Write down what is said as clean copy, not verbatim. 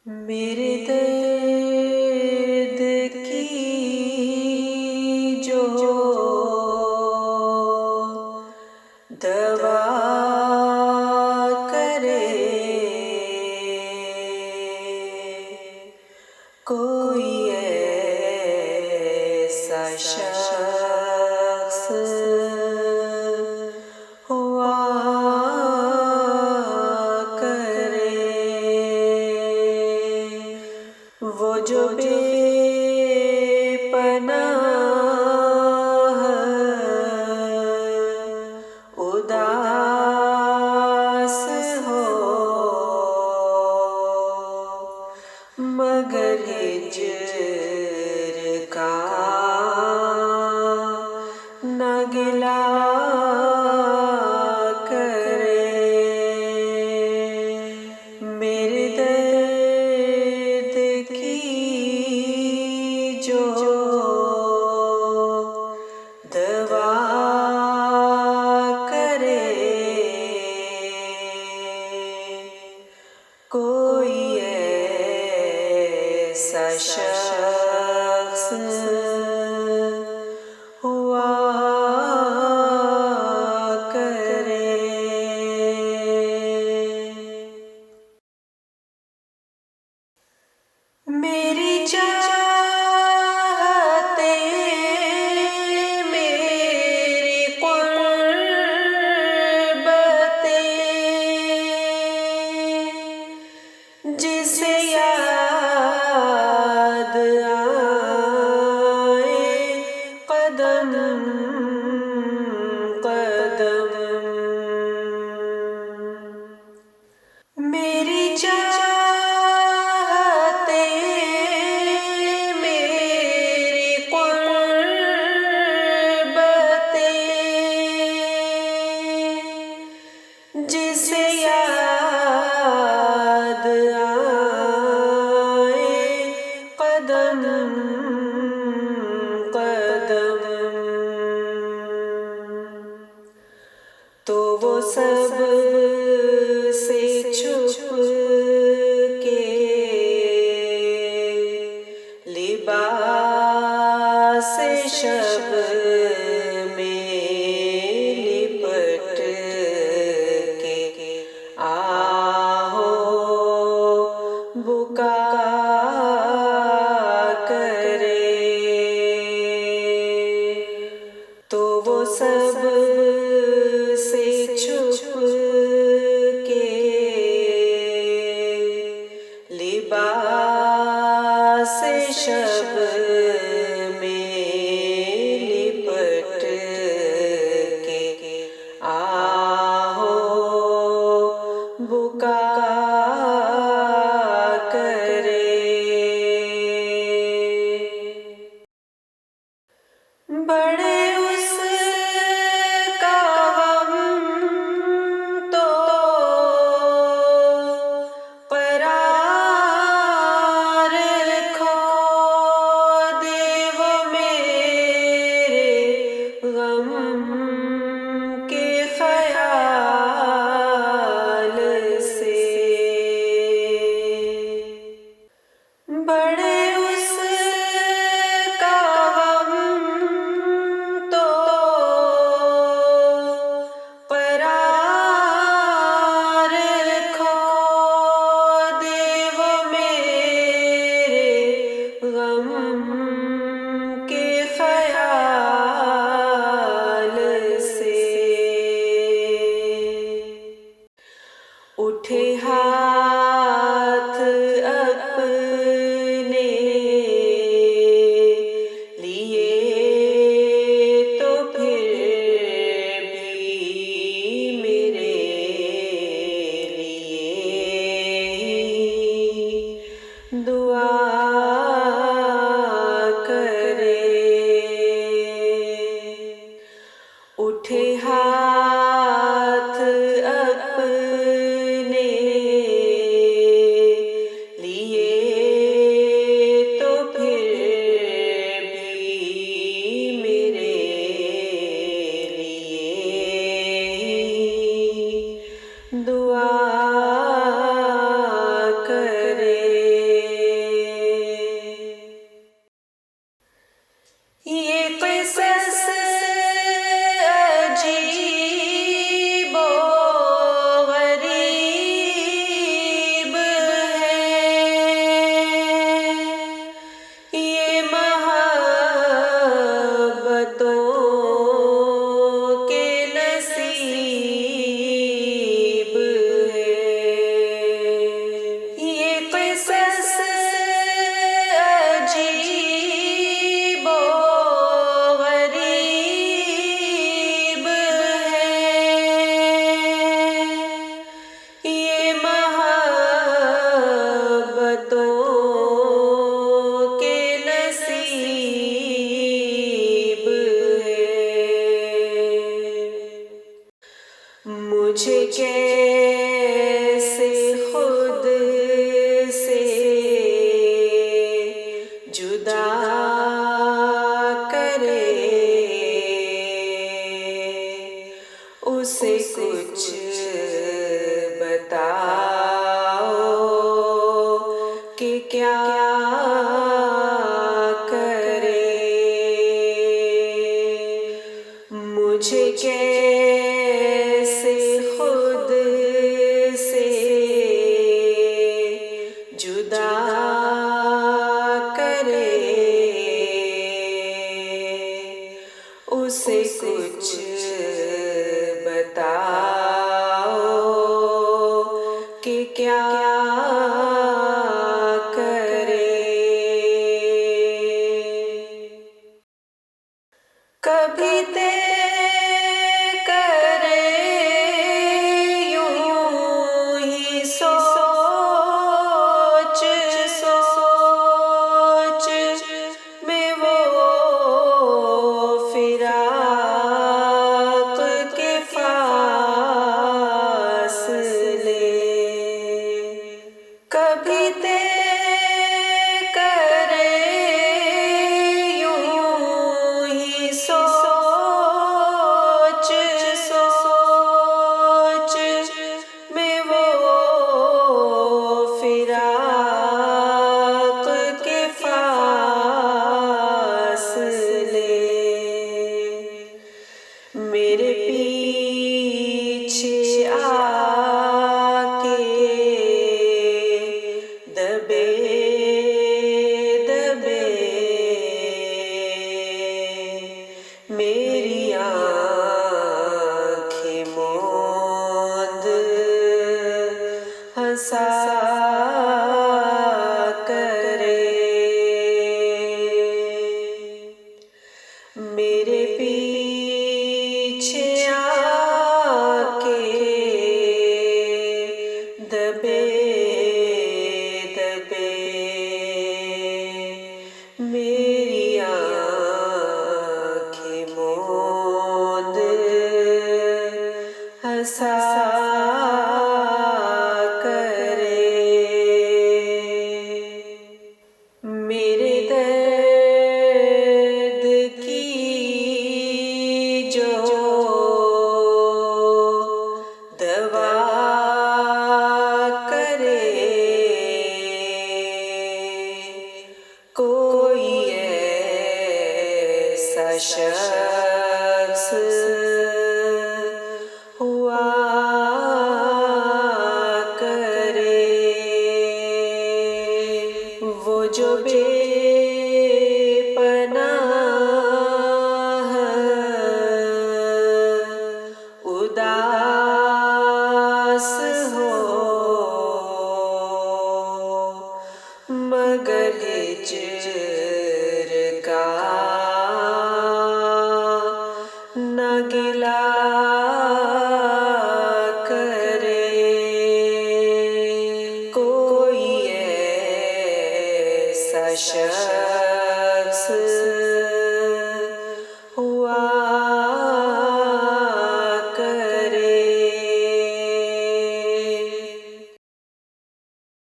मेरे दर्द की जो दवा करे, कोई ऐसा शख्स हुआ वो जो बेपनाह उदास हो, मगर हिज्र का न गिला करे। मेरे दर्द की जो दवा करे, कोई ऐसा शख्स हुआ करे। मेरी चाहते मेरी कुर्बतें, जिसे याद आए कदम कदम। मेरी चाहते मेरी कुर्बतें, जिसे याद आए कदम कदम। तो वो सब से छुप के लिबास शब में लिपट के आहो बुका करे। तो वो सब से छुप के लिबास शब में लिपट के आहो बुका करे। बड़े उसका गम तो करार रखो, देव मेरे गम के ख्याल से। बड़े उसका गम तो करार रखो, देव मेरे गम के ख्याल से। उठे हाथ अपने लिए तो फिर भी मेरे लिए दुआ करे। उठे हाथ अपने लिए तो फिर भी मेरे लिए दुआ करे। क्या करे, मुझे कैसे खुद से जुदा करे, उसे कुछ बताओ कि क्या करे। कभी तय करे यूं ही सोच सोच में वो फिराक के फासले, कभी तय करे यूं ही सोच सोच में वो फिराक के फासले, मेरे पीछे आके दबे दबे मेरी आँखें मूंद हंसा करे, मेरे पीछे आके दबे दबे मेरी आँखें मूंद हंसा करे, मेरे दर्द की जो दवा करे, कोई ऐसा शख्स हुआ करे, वो जो बेपनाह उदास हो, मगर हिज्र का न गिला करे, कोई ऐसा शख्स